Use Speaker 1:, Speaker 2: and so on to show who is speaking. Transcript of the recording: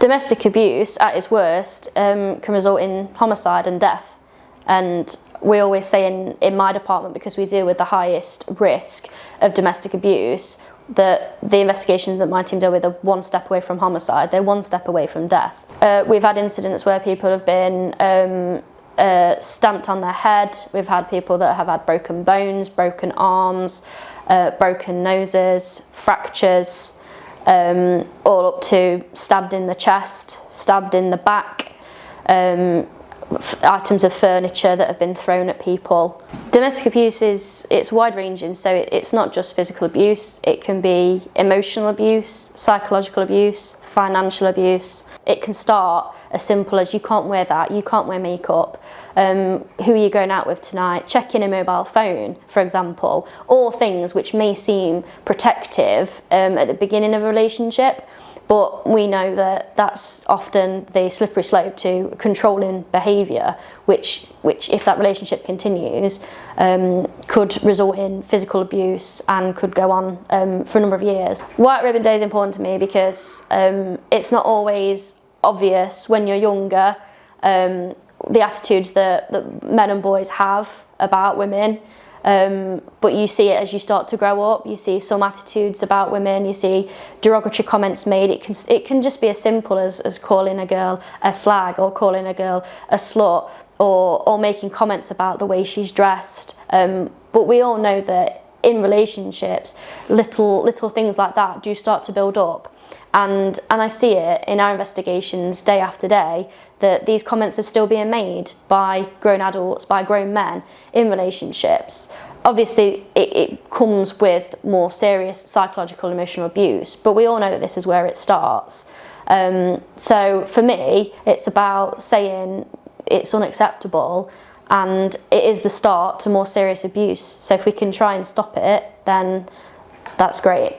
Speaker 1: Domestic abuse at its worst can result in homicide and death, and we always say in my department, because we deal with the highest risk of domestic abuse, that the investigations that my team deal with are one step away from homicide, they're one step away from death. We've had incidents where people have been stamped on their head. We've had people that have had broken bones, broken arms, broken noses, fractures, all up to stabbed in the chest, stabbed in the back, items of furniture that have been thrown at people. Domestic abuse it's wide ranging, so it's not just physical abuse, it can be emotional abuse, psychological abuse, financial abuse. It can start as simple as you can't wear that, you can't wear makeup, who are you going out with tonight, checking a mobile phone, for example, all things which may seem protective at the beginning of a relationship, but we know that that's often the slippery slope to controlling behaviour, which if that relationship continues, could result in physical abuse and could go on for a number of years. White Ribbon Day is important to me because it's not always obvious when you're younger, the attitudes that men and boys have about women. But you see it as you start to grow up. You see some attitudes about women, you see derogatory comments made. It can just be as simple as calling a girl a slag, or calling a girl a slut, or making comments about the way she's dressed. But we all know that in relationships, little things like that do start to build up. And I see it in our investigations day after day, that these comments are still being made by grown adults, by grown men in relationships. Obviously, it comes with more serious psychological and emotional abuse, but we all know that this is where it starts. So for me, it's about saying it's unacceptable, and it is the start to more serious abuse. So if we can try and stop it, then that's great.